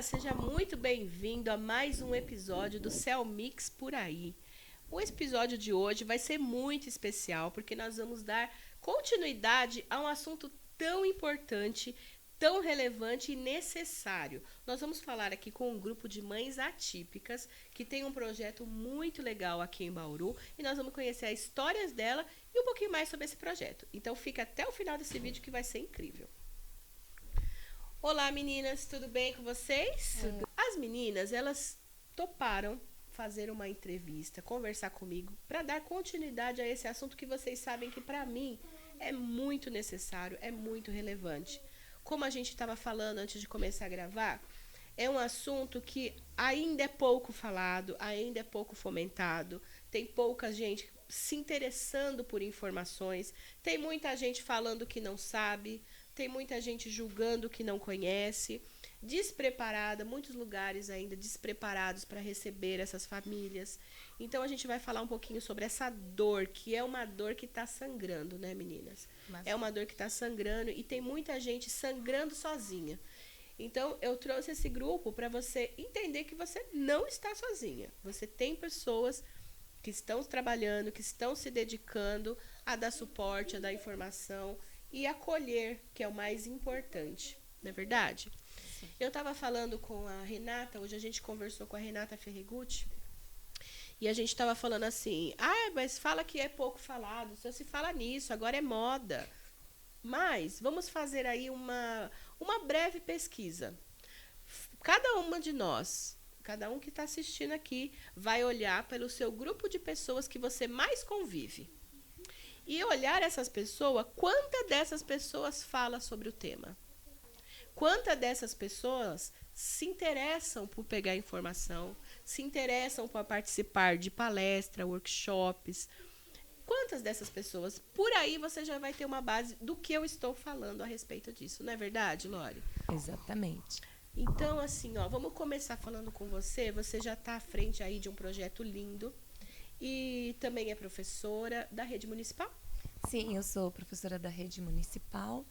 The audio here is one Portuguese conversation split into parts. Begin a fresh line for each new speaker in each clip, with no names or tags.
Seja muito bem-vindo a mais um episódio do Cell Mix por aí. O episódio de hoje vai ser muito especial porque nós vamos dar continuidade a um assunto tão importante, tão relevante e necessário. Nós vamos falar aqui com um grupo de mães atípicas que tem um projeto muito legal aqui em Bauru e nós vamos conhecer as histórias dela e um pouquinho mais sobre esse projeto. Então fica até o final desse vídeo que vai ser incrível. Olá, meninas, tudo bem com vocês? As meninas, elas toparam fazer uma entrevista, conversar comigo, para dar continuidade a esse assunto que vocês sabem que para mim é muito necessário, é muito relevante. Como a gente estava falando antes de começar a gravar, é um assunto que ainda é pouco falado, ainda é pouco fomentado, tem pouca gente se interessando por informações, tem muita gente falando que não sabe, tem muita gente julgando que não conhece, despreparada, muitos lugares ainda despreparados para receber essas famílias. Então a gente vai falar um pouquinho sobre essa dor, que é uma dor que está sangrando, né, meninas? É uma dor que está sangrando e tem muita gente sangrando sozinha. Então eu trouxe esse grupo para você entender que você não está sozinha. Você tem pessoas que estão trabalhando, que estão se dedicando a dar suporte, a dar informação e acolher, que é o mais importante, não é verdade? Sim. Eu estava falando com a Renata, hoje a gente conversou com a Renata Ferrigutti, e a gente estava falando assim, mas fala que é pouco falado, só se fala nisso, agora é moda. Mas vamos fazer aí uma breve pesquisa. Cada uma de nós, cada um que está assistindo aqui, vai olhar pelo seu grupo de pessoas que você mais convive. E olhar essas pessoas, quantas dessas pessoas fala sobre o tema? Quantas dessas pessoas se interessam por pegar informação, se interessam por participar de palestras, workshops? Quantas dessas pessoas? Por aí você já vai ter uma base do que eu estou falando a respeito disso, não é verdade, Lori?
Exatamente.
Então, assim, vamos começar falando com você. Você já está à frente aí de um projeto lindo. E também é professora da rede municipal?
Sim, eu sou professora da rede municipal,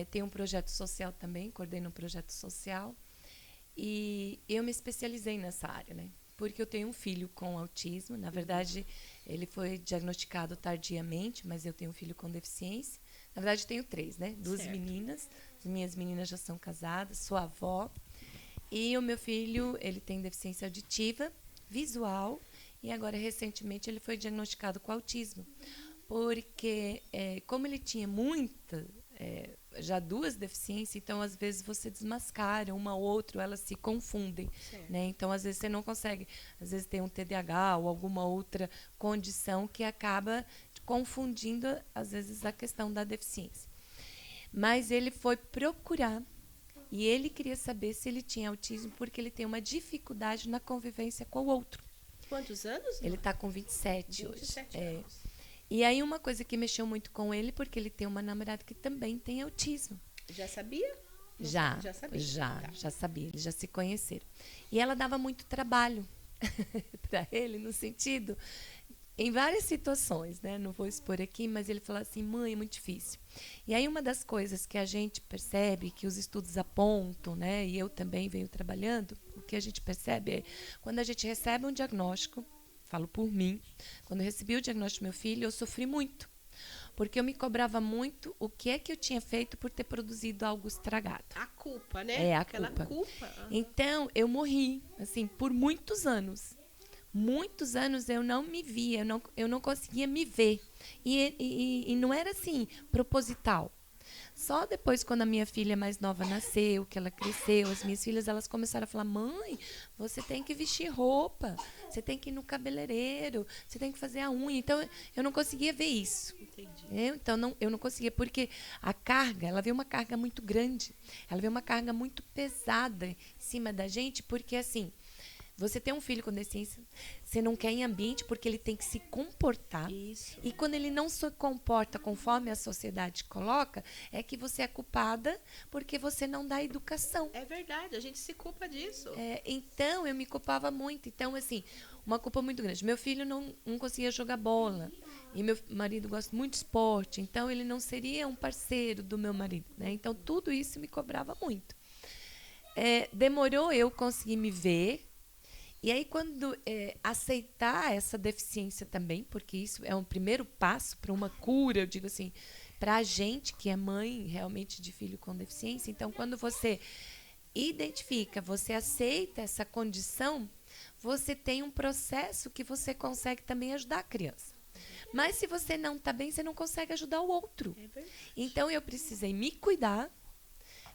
tenho um projeto social também, coordeno um projeto social, e eu me especializei nessa área, né? Porque eu tenho um filho com autismo, na verdade ele foi diagnosticado tardiamente, mas eu tenho um filho com deficiência. Na verdade tenho 3, né? 2 meninas, as minhas meninas já são casadas, sou avó, e o meu filho, ele tem deficiência auditiva, visual, e agora recentemente ele foi diagnosticado com autismo. Porque, como ele tinha já 2 deficiências, então às vezes você desmascara uma ou outra, elas se confundem, né? Então às vezes você não consegue, às vezes tem um TDAH ou alguma outra condição que acaba confundindo às vezes a questão da deficiência. Mas ele foi procurar e ele queria saber se ele tinha autismo porque ele tem uma dificuldade na convivência com o outro.
Quantos anos?
Ele está com 27 hoje.
27 anos.
E aí uma coisa que mexeu muito com ele, porque ele tem uma namorada que também tem autismo.
Já sabia?
Já sabia, eles já se conheceram. E ela dava muito trabalho para ele, no sentido, em várias situações, né? Não vou expor aqui, mas ele falou assim, mãe, é muito difícil. E aí uma das coisas que a gente percebe, que os estudos apontam, né? E eu também venho trabalhando, o que a gente percebe é, quando a gente recebe um diagnóstico, falo por mim, quando eu recebi o diagnóstico do meu filho, eu sofri muito. Porque eu me cobrava muito o que é que eu tinha feito por ter produzido algo estragado.
A culpa, né?
Aquela culpa. Então, eu morri, assim, por muitos anos. Muitos anos eu não me via, eu não conseguia me ver. E não era assim, proposital. Só depois, quando a minha filha mais nova nasceu, que ela cresceu, as minhas filhas, elas começaram a falar, mãe, você tem que vestir roupa, você tem que ir no cabeleireiro, você tem que fazer a unha. Então, eu não conseguia ver isso.
Entendi.
Eu não conseguia, porque a carga, ela veio uma carga muito grande, ela veio uma carga muito pesada em cima da gente, porque assim, você tem um filho com deficiência, você não quer em ambiente porque ele tem que se comportar.
Isso.
E quando ele não se comporta conforme a sociedade coloca, é que você é culpada porque você não dá educação.
É verdade, a gente se culpa disso.
Então, eu me culpava muito. Então, assim, uma culpa muito grande. Meu filho não conseguia jogar bola. E meu marido gosta muito de esporte. Então, ele não seria um parceiro do meu marido, né? Então, tudo isso me cobrava muito. demorou eu conseguir me ver. E aí, quando aceitar essa deficiência também, porque isso é um primeiro passo para uma cura, eu digo assim, para a gente que é mãe realmente de filho com deficiência. Então, quando você identifica, você aceita essa condição, você tem um processo que você consegue também ajudar a criança. Mas se você não está bem, você não consegue ajudar o outro. Então, eu precisei me cuidar,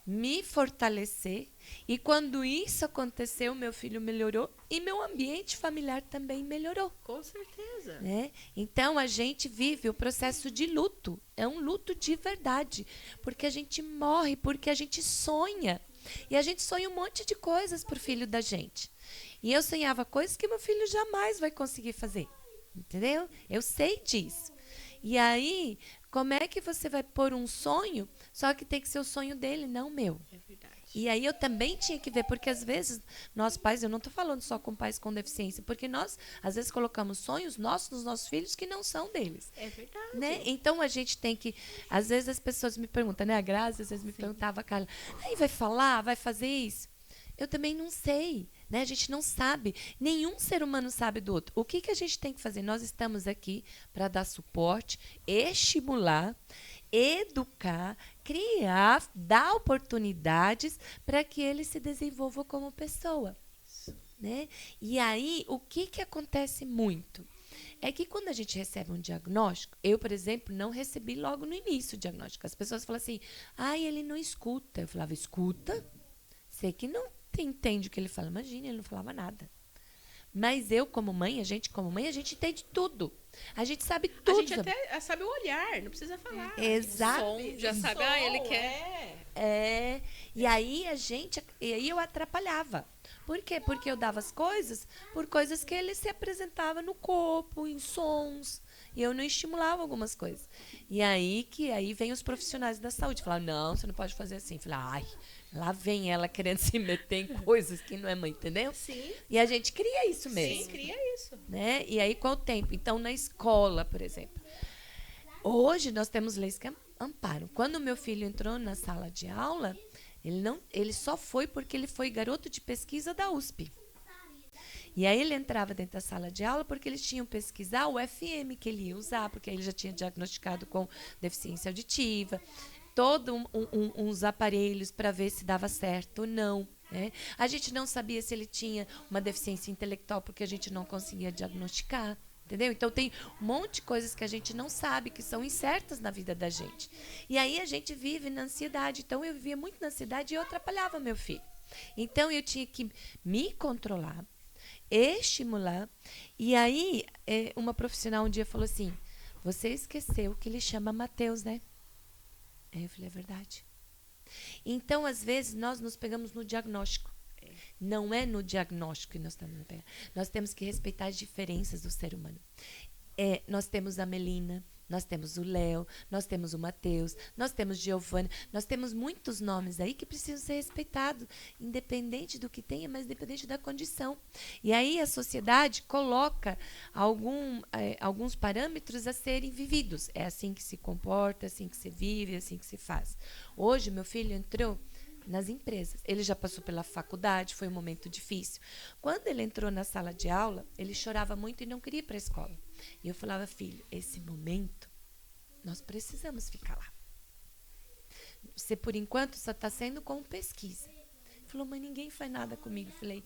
me fortalecer, e quando isso aconteceu, meu filho melhorou e meu ambiente familiar também melhorou.
Com certeza.
Né? Então, a gente vive o processo de luto. É um luto de verdade, porque a gente morre, porque a gente sonha. E a gente sonha um monte de coisas para o filho da gente. E eu sonhava coisas que meu filho jamais vai conseguir fazer. Entendeu? Eu sei disso. E aí, como é que você vai pôr um sonho, só que tem que ser o sonho dele, não o meu?
É verdade.
E aí eu também tinha que ver, porque às vezes nós pais, eu não estou falando só com pais com deficiência, porque nós às vezes colocamos sonhos nossos nos nossos filhos que não são deles.
É verdade.
Né? Então a gente tem que, às vezes as pessoas me perguntam, né? A Grazi às vezes me perguntava, Carla, aí vai falar, vai fazer isso? Eu também não sei, né? A gente não sabe, nenhum ser humano sabe do outro. O que, que a gente tem que fazer? Nós estamos aqui para dar suporte, estimular, educar, criar, dar oportunidades para que ele se desenvolva como pessoa. Né? E aí, o que, que acontece muito? É que quando a gente recebe um diagnóstico, eu, por exemplo, não recebi logo no início o diagnóstico. As pessoas falam assim, ele não escuta. Eu falava, escuta? Você que não entende o que ele fala. Imagina, ele não falava nada. Mas eu, como mãe, a gente entende tudo. A gente sabe tudo.
A gente até sabe o olhar, não precisa falar.
Exato.
Som, já sabe, ele quer.
E aí eu atrapalhava. Por quê? Porque eu dava as coisas por coisas que ele se apresentava no corpo, em sons. E eu não estimulava algumas coisas. E aí vem os profissionais da saúde. Falaram, não, você não pode fazer assim. Falei, lá vem ela querendo se meter em coisas que não é mãe, entendeu?
Sim.
E a gente cria isso mesmo.
Sim, cria isso.
Né? E aí, com o tempo. Então, na escola, por exemplo. Hoje, nós temos leis que amparam. Quando o meu filho entrou na sala de aula, ele só foi porque ele foi garoto de pesquisa da USP. E aí ele entrava dentro da sala de aula porque eles tinham pesquisar o FM que ele ia usar, porque aí ele já tinha diagnosticado com deficiência auditiva, todos uns aparelhos para ver se dava certo ou não. Né? A gente não sabia se ele tinha uma deficiência intelectual porque a gente não conseguia diagnosticar. Entendeu? Então, tem um monte de coisas que a gente não sabe, que são incertas na vida da gente. E aí a gente vive na ansiedade. Então, eu vivia muito na ansiedade e eu atrapalhava meu filho. Então, eu tinha que me controlar, estimular. E aí, uma profissional um dia falou assim, você esqueceu que ele chama Mateus, né? Aí eu falei, é verdade. Então, às vezes, nós nos pegamos no diagnóstico. Não é no diagnóstico que nós estamos a pegar. Nós temos que respeitar as diferenças do ser humano. Nós temos a Melina, nós temos o Léo, nós temos o Mateus, nós temos Giovana, nós temos muitos nomes aí que precisam ser respeitados, independente do que tenha, mas independente da condição. E aí a sociedade coloca alguns parâmetros a serem vividos. É assim que se comporta, é assim que se vive, é assim que se faz. Hoje, meu filho entrou nas empresas. Ele já passou pela faculdade, foi um momento difícil. Quando ele entrou na sala de aula, ele chorava muito e não queria ir para a escola. E eu falava, filho, esse momento, nós precisamos ficar lá. Você, por enquanto, só está sendo com pesquisa. Ele falou, mas ninguém faz nada comigo. Eu falei,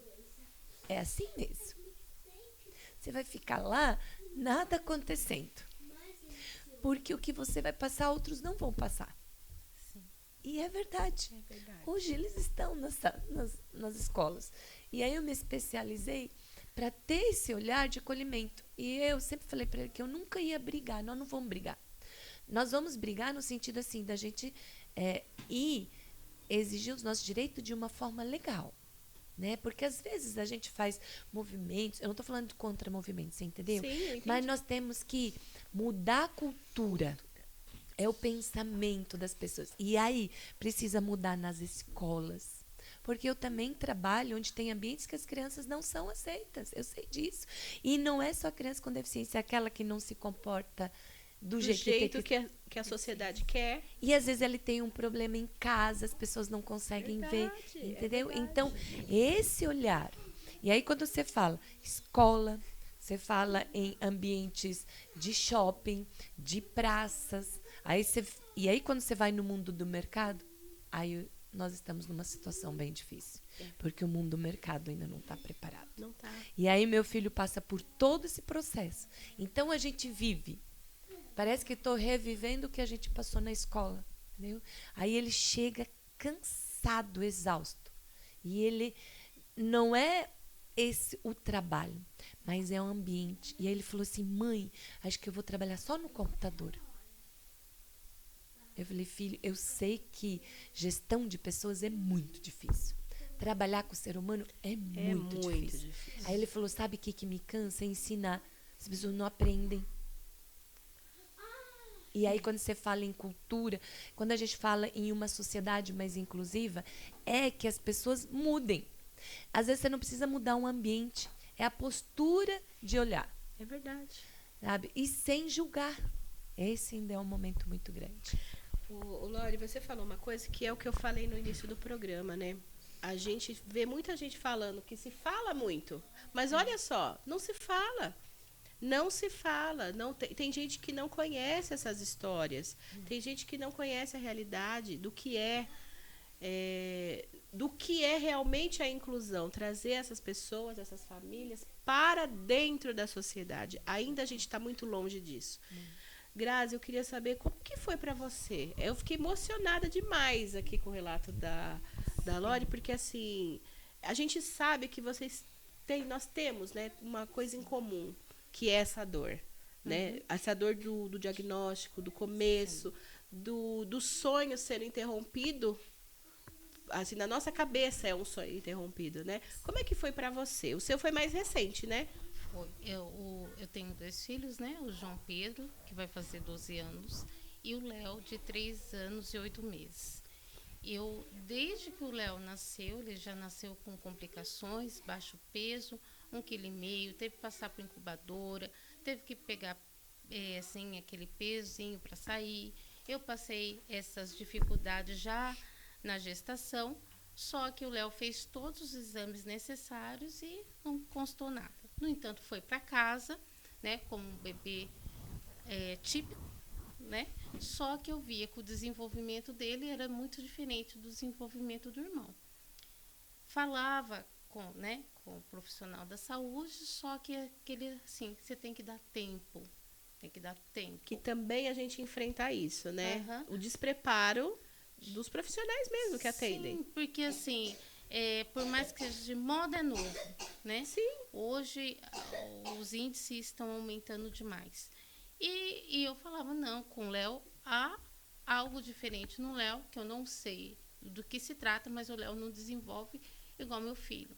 é assim mesmo. Você vai ficar lá, nada acontecendo. Porque o que você vai passar, outros não vão passar. E é verdade. Hoje eles estão nas escolas. E aí eu me especializei para ter esse olhar de acolhimento. E eu sempre falei para ele que eu nunca ia brigar. Nós não vamos brigar. Nós vamos brigar no sentido assim, da gente ir exigir os nossos direitos de uma forma legal. Né? Porque às vezes a gente faz movimentos, eu não estou falando de contra movimentos, você entendeu?
Sim,
mas nós temos que mudar a cultura. É o pensamento das pessoas. E aí, precisa mudar nas escolas. Porque eu também trabalho onde tem ambientes que as crianças não são aceitas. Eu sei disso. E não é só criança com deficiência, é aquela que não se comporta do
jeito que a sociedade quer.
E às vezes ele tem um problema em casa, as pessoas não conseguem ver, entendeu? Então, esse olhar. E aí quando você fala escola, você fala em ambientes de shopping, de praças, e aí quando você vai no mundo do mercado, aí nós estamos numa situação bem difícil. Porque o mundo do mercado ainda não está preparado.
Não tá.
E aí meu filho passa por todo esse processo. Então a gente vive. Parece que estou revivendo o que a gente passou na escola. Entendeu? Aí ele chega cansado, exausto. E ele não é esse o trabalho, mas é o ambiente. E aí ele falou assim, mãe, acho que eu vou trabalhar só no computador. Eu falei, filho, eu sei que gestão de pessoas é muito difícil. Trabalhar com o ser humano é muito difícil. Aí ele falou, sabe o que me cansa? É ensinar. As pessoas não aprendem. E aí quando você fala em cultura, quando a gente fala em uma sociedade mais inclusiva, é que as pessoas mudem. Às vezes você não precisa mudar um ambiente. É a postura de olhar.
É verdade.
Sabe? E sem julgar. Esse ainda é um momento muito grande.
O Lori, você falou uma coisa que é o que eu falei no início do programa, né? A gente vê muita gente falando que se fala muito, mas olha só, não se fala. Não se fala. Não tem gente que não conhece essas histórias. Tem gente que não conhece a realidade do que é realmente a inclusão. Trazer essas pessoas, essas famílias para dentro da sociedade. Ainda a gente está muito longe disso. Grazi, eu queria saber como que foi para você. Eu fiquei emocionada demais aqui com o relato da Lori, porque assim, a gente sabe que nós temos, né, uma coisa em comum, que é essa dor, né? Essa dor do diagnóstico, do começo, do sonho sendo interrompido. Assim, na nossa cabeça é um sonho interrompido, né? Como é que foi para você? O seu foi mais recente, né?
Foi. Eu tenho 2 filhos, né? O João Pedro, que vai fazer 12 anos, e o Léo, de 3 anos e 8 meses. Desde que o Léo nasceu, ele já nasceu com complicações, baixo peso, 1,5 kg, teve que passar por incubadora, teve que pegar assim, aquele pezinho para sair. Eu passei essas dificuldades já na gestação, só que o Léo fez todos os exames necessários e não constou nada. No entanto, foi para casa, né, como um bebê típico, né? Só que eu via que o desenvolvimento dele era muito diferente do desenvolvimento do irmão. Falava com o profissional da saúde, só que aquele assim, você tem que dar tempo. Tem que dar tempo.
Que também a gente enfrenta isso, né? O despreparo dos profissionais mesmo que atendem.
Sim, porque assim, por mais que seja de moda, é novo, né?
Sim.
Hoje os índices estão aumentando demais. E eu falava, não, com o Léo há algo diferente no Léo, que eu não sei do que se trata, mas o Léo não desenvolve igual meu filho.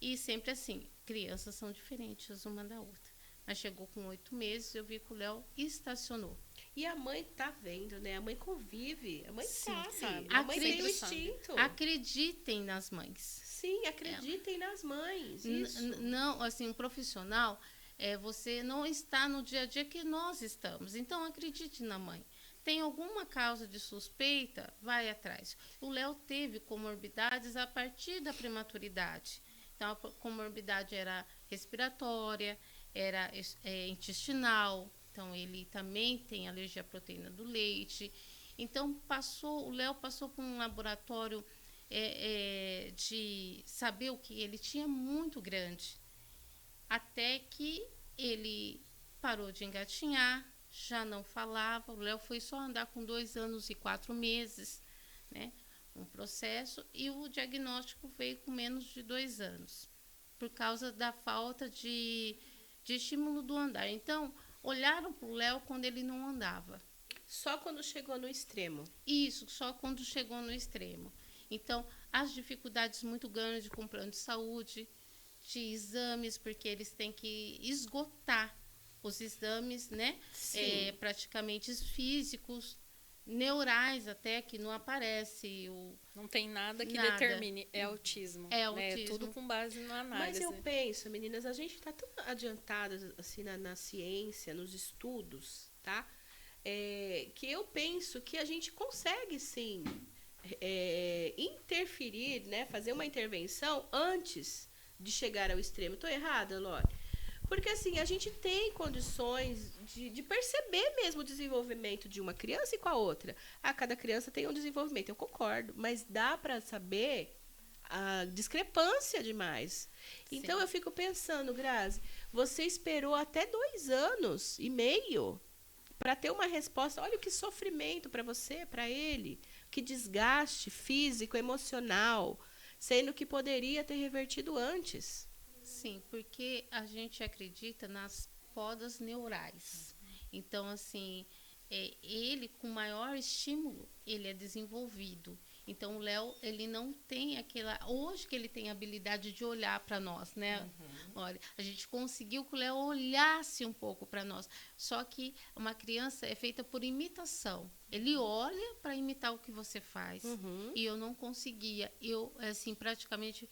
E sempre assim, crianças são diferentes uma da outra. Mas chegou com 8 meses, eu vi que o Léo estacionou.
E a mãe tá vendo, né? A mãe convive, a mãe sabe.
A
mãe tem o instinto.
Acreditem nas mães.
Sim, acreditem nas mães.
Não, assim, um profissional, você não está no dia a dia que nós estamos. Então, acredite na mãe. Tem alguma causa de suspeita? Vai atrás. O Léo teve comorbidades a partir da prematuridade. Então, a comorbidade era respiratória, era intestinal. Então, ele também tem alergia à proteína do leite. Então, o Léo passou por um laboratório de saber o que ele tinha muito grande. Até que ele parou de engatinhar, já não falava. O Léo foi só andar com 2 anos e 4 meses, né? Um processo. E o diagnóstico veio com menos de 2 anos, por causa da falta de estímulo do andar. Então, olharam para o Léo quando ele não andava.
Só quando chegou no extremo.
Isso, só quando chegou no extremo. Então, as dificuldades muito grandes com o plano de saúde, de exames, porque eles têm que esgotar os exames, né? Praticamente físicos, neurais até, que não aparece.
Não tem nada que determine, é autismo.
É
autismo. É tudo com base na análise.
Mas eu penso, meninas, a gente está tão adiantadas assim, na ciência, nos estudos, tá? que eu penso que a gente consegue, sim, interferir, né, fazer uma intervenção antes de chegar ao extremo. Estou errada, Lore? Porque, assim, a gente tem condições de perceber mesmo o desenvolvimento de uma criança e com a outra. Cada criança tem um desenvolvimento, eu concordo, mas dá para saber a discrepância demais. Então, eu fico pensando, Grazi, você esperou até 2 anos e meio para ter uma resposta. Olha que sofrimento para você, para ele, que desgaste físico, emocional, sendo que poderia ter revertido antes.
Sim, porque a gente acredita nas podas neurais. Então, assim, ele com maior estímulo, ele é desenvolvido. Então, o Léo, ele não tem aquela... Hoje que ele tem a habilidade de olhar para nós, né? Olha, a gente conseguiu que o Léo olhasse um pouco para nós. Só que uma criança é feita por imitação. Ele olha para imitar o que você faz. E eu não conseguia. Eu, assim, praticamente...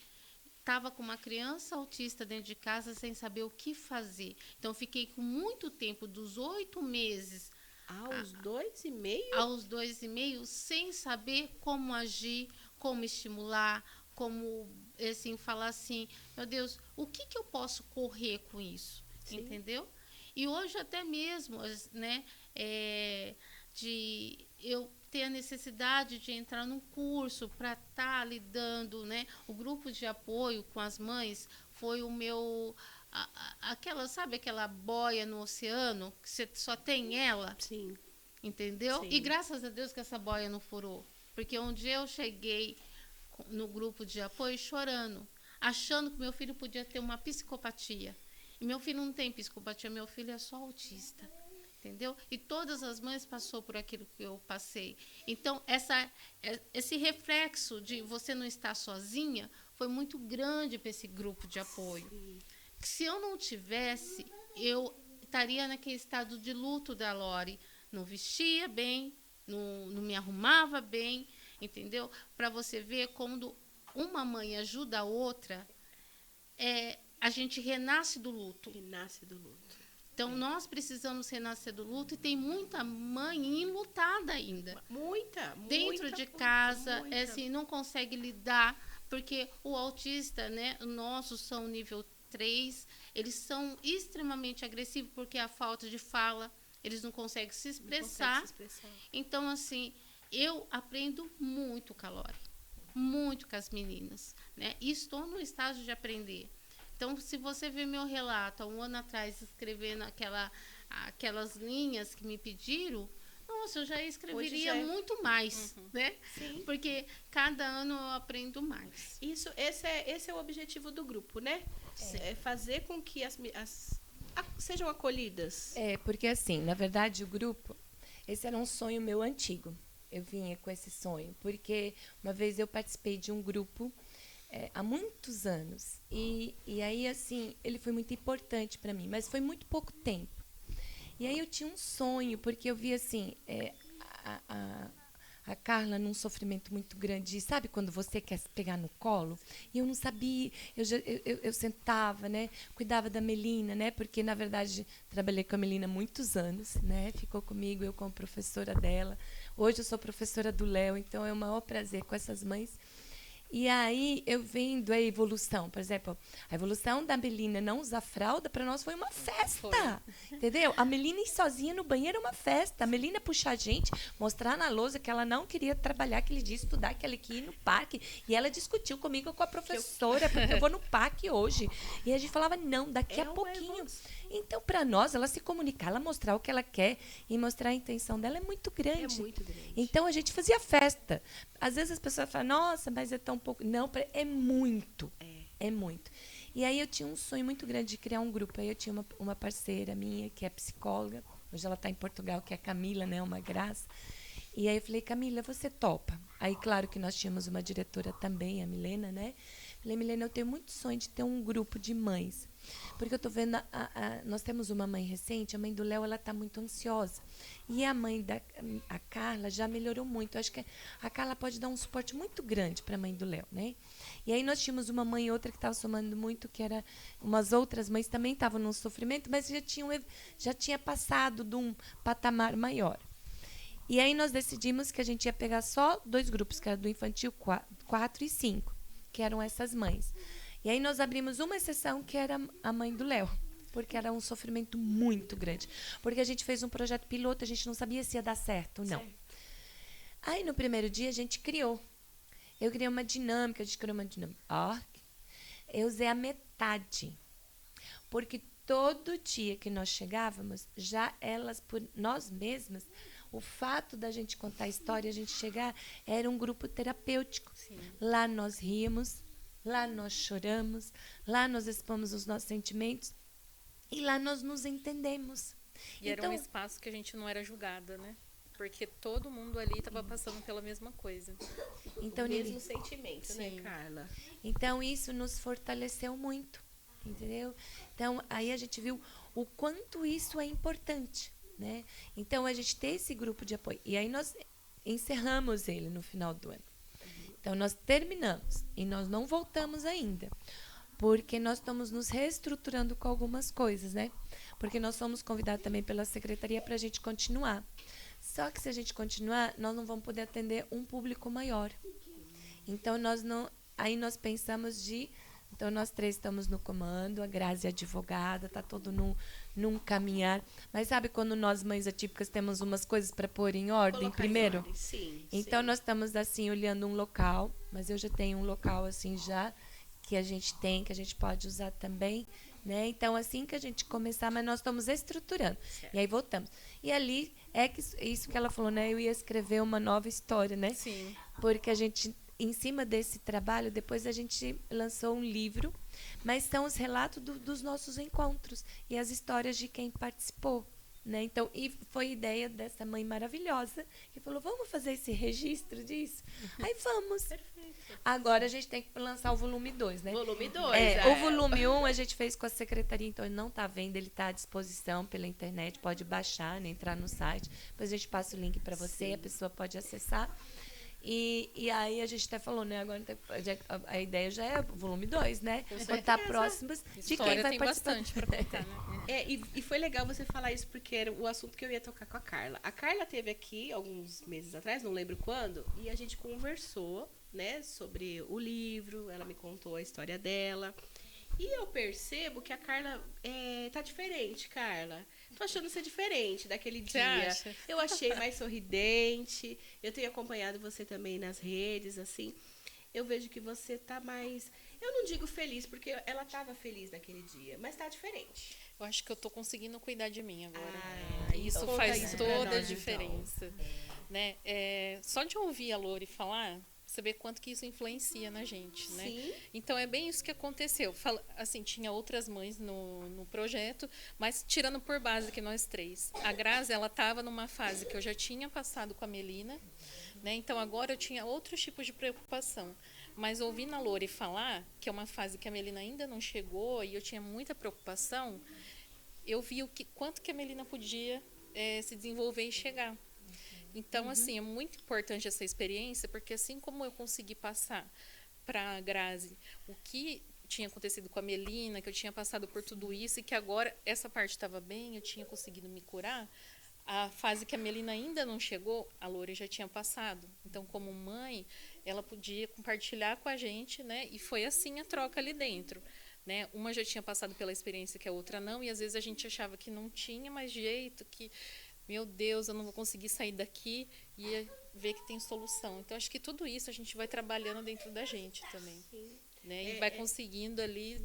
Estava com uma criança autista dentro de casa sem saber o que fazer. Então, fiquei com muito tempo, dos 8 meses...
Aos 2,5?
Aos 2,5, sem saber como agir, como estimular, como, assim, falar assim, meu Deus, o que eu posso correr com isso? Sim. Entendeu? E hoje até mesmo, né, de eu ter a necessidade de entrar num curso para estar lidando, né? O grupo de apoio com as mães foi o meu... sabe aquela boia no oceano, que você só tem ela?
Sim.
Entendeu?
Sim.
E graças a Deus que essa boia não furou. Porque um dia eu cheguei no grupo de apoio chorando, achando que meu filho podia ter uma psicopatia. E meu filho não tem psicopatia, meu filho é só autista. Entendeu? E todas as mães passou por aquilo que eu passei. Então, esse reflexo de você não estar sozinha foi muito grande para esse grupo de apoio. Sim. Se eu não tivesse, eu estaria naquele estado de luto da Lore. Não vestia bem, não me arrumava bem, entendeu? Para você ver quando uma mãe ajuda a outra, a gente renasce do luto.
Renasce do luto.
Então, nós precisamos renascer do luto e tem muita mãe enlutada ainda.
Muita.
Dentro de casa, assim, não consegue lidar, porque o autista, né, nossos são nível 3, eles são extremamente agressivos porque a falta de fala, eles não conseguem se expressar. Então, assim, eu aprendo muito com a Lore, muito com as meninas, né? E estou no estágio de aprender. Então, se você ver meu relato, há 1 ano atrás, escrevendo aquelas linhas que me pediram, nossa, eu já escreveria muito mais, né?
Sim.
Porque cada ano eu aprendo mais.
Esse é o objetivo do grupo, né? É fazer com que sejam acolhidas.
Porque assim, na verdade, o grupo, esse era um sonho meu antigo. Eu vinha com esse sonho, porque uma vez eu participei de um grupo há muitos anos. E aí, assim, ele foi muito importante para mim, mas foi muito pouco tempo. E aí eu tinha um sonho, porque eu vi, assim, a Carla num sofrimento muito grande. Sabe quando você quer se pegar no colo? E eu não sabia, eu sentava, né? Cuidava da Melina, né? Porque, na verdade, trabalhei com a Melina há muitos anos, né? Ficou comigo, eu como professora dela. Hoje eu sou professora do Léo, então é o maior prazer com essas mães. E aí, eu vendo a evolução, por exemplo, a evolução da Melina não usar fralda, para nós foi uma festa, entendeu? A Melina ir sozinha no banheiro é uma festa. A Melina puxar a gente, mostrar na lousa que ela não queria trabalhar aquele dia, estudar, que ela queria ir no parque. E ela discutiu comigo com a professora, porque eu vou no parque hoje. E a gente falava, não, daqui a pouquinho. Então, para nós, ela se comunicar, ela mostrar o que ela quer e mostrar a intenção dela é muito grande.
É muito grande.
Então, a gente fazia festa. Às vezes as pessoas falam, nossa, mas é tão pouco. Não, é muito. É muito. E aí eu tinha um sonho muito grande de criar um grupo. Aí eu tinha uma parceira minha, que é psicóloga. Hoje ela está em Portugal, que é a Camila, né? Uma graça. E aí eu falei, Camila, você topa? Aí, claro que nós tínhamos uma diretora também, a Milena, né? Falei, Milena, eu tenho muito sonho de ter um grupo de mães. Porque eu estou vendo, nós temos uma mãe recente, a mãe do Léo, ela está muito ansiosa. E a mãe a Carla já melhorou muito. Eu acho que a Carla pode dar um suporte muito grande para a mãe do Léo, né? E aí nós tínhamos uma mãe e outra que estava somando muito, que era umas outras mães também estavam num sofrimento, mas já tinha passado de um patamar maior. E aí nós decidimos que a gente ia pegar só 2 grupos, que era do infantil 4 e 5, que eram essas mães. E aí nós abrimos uma exceção, que era a mãe do Léo, porque era um sofrimento muito grande. Porque a gente fez um projeto piloto, a gente não sabia se ia dar certo ou não. Certo. Aí no primeiro dia a gente criou. Eu criei uma dinâmica, a gente criou uma dinâmica. Eu usei a metade. Porque todo dia que nós chegávamos, já elas, por nós mesmas, o fato da gente contar a história, a gente chegar, era um grupo terapêutico. Sim. Lá nós ríamos, lá nós choramos, lá nós expomos os nossos sentimentos e lá nós nos entendemos.
E então, era um espaço que a gente não era julgada, né? Porque todo mundo ali estava passando pela mesma coisa.
Então, o mesmo sentimento, né, Carla?
Então, isso nos fortaleceu muito, entendeu? Então, aí a gente viu o quanto isso é importante, né? Então, a gente tem esse grupo de apoio. E aí nós encerramos ele no final do ano. Então, nós terminamos e nós não voltamos ainda, porque nós estamos nos reestruturando com algumas coisas, né? Porque nós somos convidados também pela secretaria para a gente continuar. Só que se a gente continuar, nós não vamos poder atender um público maior. Então, aí nós pensamos então, nós 3 estamos no comando, a Grazi é advogada, está todo num caminhar. Mas sabe quando nós, mães atípicas, temos umas coisas para pôr em ordem
Colocar
primeiro?
Em ordem. Sim,
então,
sim.
Nós estamos, assim, olhando um local, mas eu já tenho um local, assim, já, que a gente pode usar também, né? Então, assim que a gente começar, mas nós estamos estruturando. Certo. E aí voltamos. E ali, isso que ela falou, né? Eu ia escrever uma nova história, né?
Sim.
Porque a gente... Em cima desse trabalho, depois a gente lançou um livro, mas são os relatos dos nossos encontros e as histórias de quem participou, né? Então, e foi ideia dessa mãe maravilhosa que falou, vamos fazer esse registro disso? Aí vamos. Perfeito. Agora a gente tem que lançar o volume 2, né?
Volume 2.
O volume 1 a gente fez com a secretaria, então ele não está vendo, ele está à disposição pela internet, pode baixar, né, entrar no site, depois a gente passa o link para você, sim. A pessoa pode acessar. E aí a gente até falou, né? Agora a ideia já é volume 2, né? Botar próximas de quem vai participar.
Bastante para contar, né?
E foi legal você falar isso, porque era o assunto que eu ia tocar com a Carla. A Carla esteve aqui alguns meses atrás, não lembro quando, e a gente conversou, né, sobre o livro, ela me contou a história dela. E eu percebo que a Carla tá diferente, Carla. Tô achando você diferente daquele dia.
Acha?
Eu achei mais sorridente. Eu tenho acompanhado você também nas redes, assim. Eu vejo que você tá mais... Eu não digo feliz, porque ela tava feliz naquele dia, mas tá diferente.
Eu acho que eu tô conseguindo cuidar de mim agora.
Isso
faz toda a diferença. Então. Né? Só de ouvir a Lori falar... Você vê quanto que isso influencia na gente, né?
Sim.
Então, é bem isso que aconteceu. Assim, tinha outras mães no projeto, mas tirando por base que nós 3. A Grazi, ela estava numa fase que eu já tinha passado com a Melina, né? Então, agora eu tinha outros tipos de preocupação. Mas ouvindo a Lori falar, que é uma fase que a Melina ainda não chegou e eu tinha muita preocupação, eu vi quanto que a Melina podia se desenvolver e chegar. Então, assim, é muito importante essa experiência, porque assim como eu consegui passar para a Grazi o que tinha acontecido com a Melina, que eu tinha passado por tudo isso e que agora essa parte estava bem, eu tinha conseguido me curar, a fase que a Melina ainda não chegou, a Lori já tinha passado. Então, como mãe, ela podia compartilhar com a gente, né? E foi assim a troca ali dentro. Né? Uma já tinha passado pela experiência que a outra não, e às vezes a gente achava que não tinha mais jeito, que... Meu Deus, eu não vou conseguir sair daqui e ver que tem solução. Então, acho que tudo isso a gente vai trabalhando dentro da gente também. Sim. Né? E vai conseguindo ali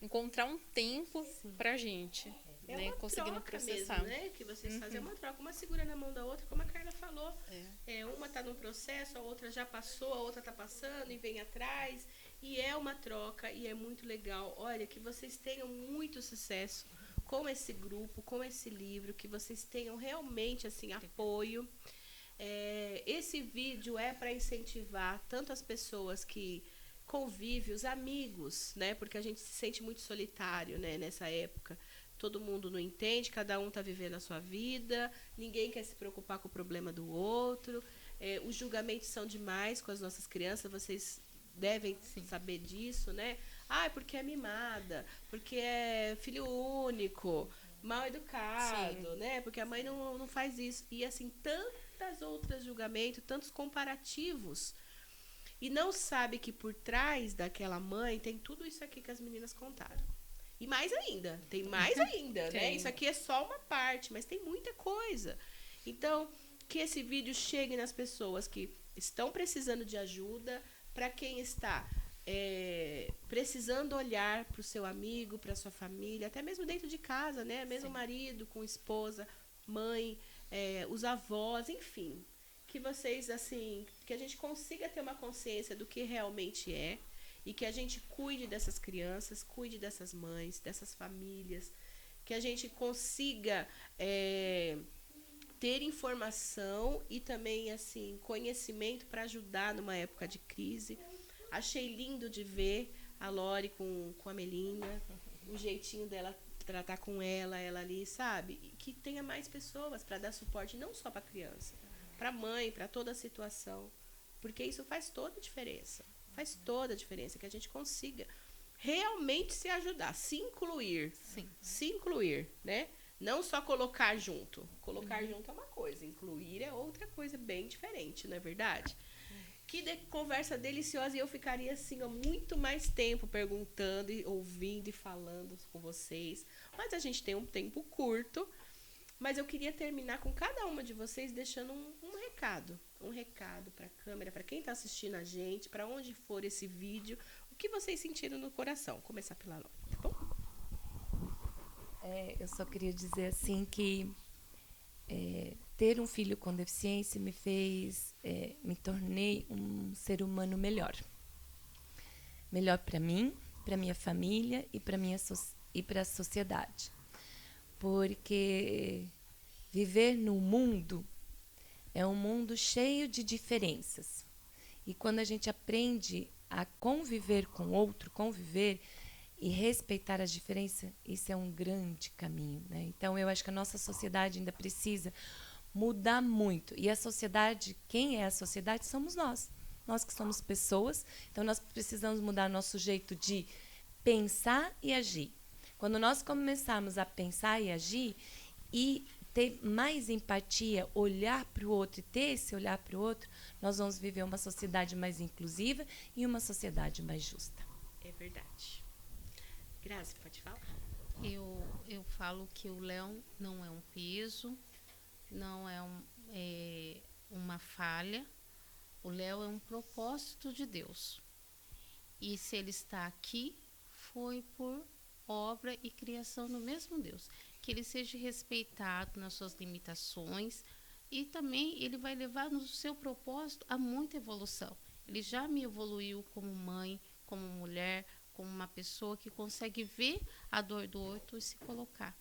encontrar um tempo para a gente. Né?
Uma
conseguindo
troca
processar.
Mesmo, né? Que vocês fazem uma troca. Uma segura na mão da outra, como a Carla falou. Uma está num processo, a outra já passou, a outra está passando e vem atrás. E é uma troca e é muito legal. Olha, que vocês tenham muito sucesso com esse grupo, com esse livro, que vocês tenham realmente assim apoio. Esse vídeo é para incentivar tanto as pessoas que convívios, amigos, né? Porque a gente se sente muito solitário, né? Nessa época. Todo mundo não entende, cada um está vivendo a sua vida, ninguém quer se preocupar com o problema do outro. Os julgamentos são demais com as nossas crianças, vocês devem saber disso, né? Ah, porque é mimada, porque é filho único, mal educado, né? Porque a mãe não faz isso. E assim, tantas outras julgamentos, tantos comparativos. E não sabe que por trás daquela mãe tem tudo isso aqui que as meninas contaram. E mais ainda, tem mais ainda, né? Isso aqui é só uma parte, mas tem muita coisa. Então, que esse vídeo chegue nas pessoas que estão precisando de ajuda, para quem está precisando olhar para o seu amigo, para a sua família, até mesmo dentro de casa, né? Mesmo marido, com esposa, mãe, os avós, enfim. Que vocês, assim, que a gente consiga ter uma consciência do que realmente é e que a gente cuide dessas crianças, cuide dessas mães, dessas famílias, que a gente consiga ter informação e também assim conhecimento para ajudar numa época de crise. Achei lindo de ver a Lori com a Melina, o jeitinho dela tratar com ela ali, sabe? E que tenha mais pessoas para dar suporte, não só para a criança, para a mãe, para toda a situação, porque isso faz toda a diferença. Faz toda a diferença que a gente consiga realmente se ajudar, se incluir.
Sim.
Se incluir, né? Não só colocar junto. Colocar junto é uma coisa, incluir é outra coisa bem diferente, não é verdade? Que conversa deliciosa, e eu ficaria assim, ó, muito mais tempo perguntando, e ouvindo e falando com vocês. Mas a gente tem um tempo curto. Mas eu queria terminar com cada uma de vocês deixando um recado. Um recado para a câmera, para quem está assistindo a gente, para onde for esse vídeo, o que vocês sentiram no coração. Vou começar pela Ló, tá bom?
Eu só queria dizer assim que ter um filho com deficiência me fez, me tornei um ser humano melhor. Melhor para mim, para minha família e para a sociedade. Porque viver no mundo é um mundo cheio de diferenças. E quando a gente aprende a conviver com o outro, conviver e respeitar as diferenças, isso é um grande caminho, né? Então, eu acho que a nossa sociedade ainda precisa mudar muito. E a sociedade, quem é a sociedade? Somos nós. Nós que somos pessoas. Então, nós precisamos mudar nosso jeito de pensar e agir. Quando nós começarmos a pensar e agir e ter mais empatia, olhar para o outro e ter esse olhar para o outro, nós vamos viver uma sociedade mais inclusiva e uma sociedade mais justa.
É verdade. Grazi, pode falar?
Eu falo que o Léo não é um peso, não é uma falha. O Léo é um propósito de Deus. E se ele está aqui, foi por obra e criação do mesmo Deus. Que ele seja respeitado nas suas limitações e também ele vai levar no seu propósito a muita evolução. Ele já me evoluiu como mãe, como mulher, como uma pessoa que consegue ver a dor do outro e se colocar.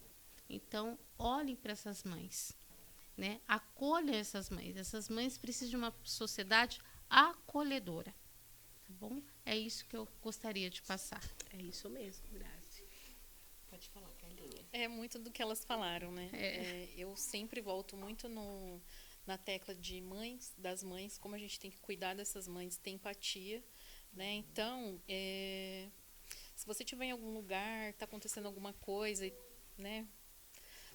Então, olhem para essas mães, né? Acolham essas mães. Essas mães precisam de uma sociedade acolhedora, tá bom? É isso que eu gostaria de passar.
É isso mesmo, Grazi. Pode falar, Carlinha.
É muito do que elas falaram, né? Eu sempre volto muito na tecla de mães, das mães, como a gente tem que cuidar dessas mães, ter empatia, né? Então, se você estiver em algum lugar, está acontecendo alguma coisa, né?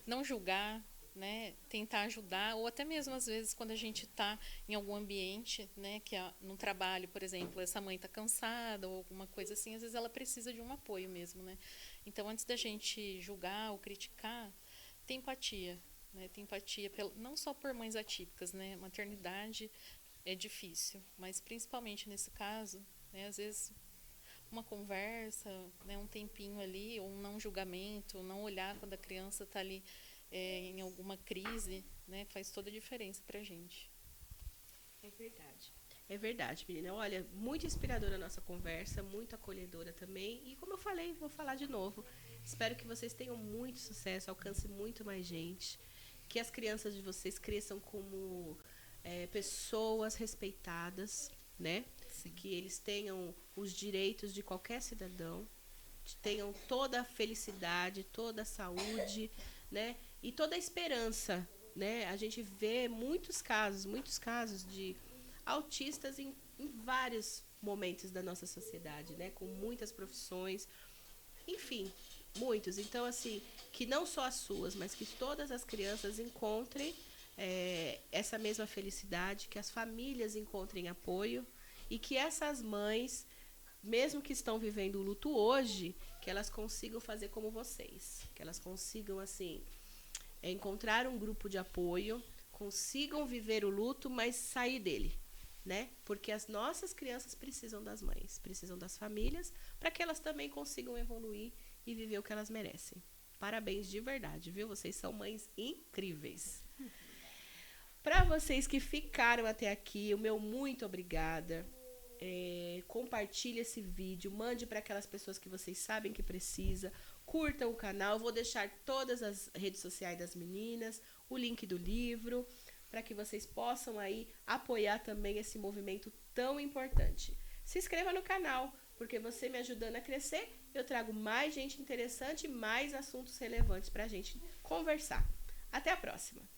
Não julgar, né? Tentar ajudar, ou até mesmo às vezes quando a gente está em algum ambiente, né? Que no trabalho, por exemplo, essa mãe está cansada ou alguma coisa assim, às vezes ela precisa de um apoio mesmo, né? Então, antes da gente julgar ou criticar, tem empatia, né? Tem empatia não só por mães atípicas, né? Maternidade é difícil, mas principalmente nesse caso, né? Às vezes uma conversa, né? Um tempinho ali, ou um não julgamento, não olhar quando a criança está ali em alguma crise, né? Faz toda a diferença pra gente.
É verdade. É verdade, menina. Olha, muito inspiradora a nossa conversa, muito acolhedora também. E como eu falei, vou falar de novo. Espero que vocês tenham muito sucesso, alcance muito mais gente. Que as crianças de vocês cresçam como pessoas respeitadas, né? que eles tenham os direitos de qualquer cidadão, tenham toda a felicidade, toda a saúde, né? E toda a esperança, né? A gente vê muitos casos de autistas em vários momentos da nossa sociedade, né? Com muitas profissões, enfim, muitos. Então, assim, que não só as suas, mas que todas as crianças encontrem essa mesma felicidade, que as famílias encontrem apoio e que essas mães, mesmo que estão vivendo o luto hoje, que elas consigam fazer como vocês, que elas consigam, assim, encontrar um grupo de apoio, consigam viver o luto, mas sair dele, né? Porque as nossas crianças precisam das mães, precisam das famílias, para que elas também consigam evoluir e viver o que elas merecem. Parabéns de verdade, viu? Vocês são mães incríveis. Para vocês que ficaram até aqui, o meu muito obrigada. Compartilhe esse vídeo, mande para aquelas pessoas que vocês sabem que precisa, curtam o canal, eu vou deixar todas as redes sociais das meninas, o link do livro, para que vocês possam aí apoiar também esse movimento tão importante. Se inscreva no canal, porque você me ajudando a crescer, eu trago mais gente interessante e mais assuntos relevantes para a gente conversar. Até a próxima!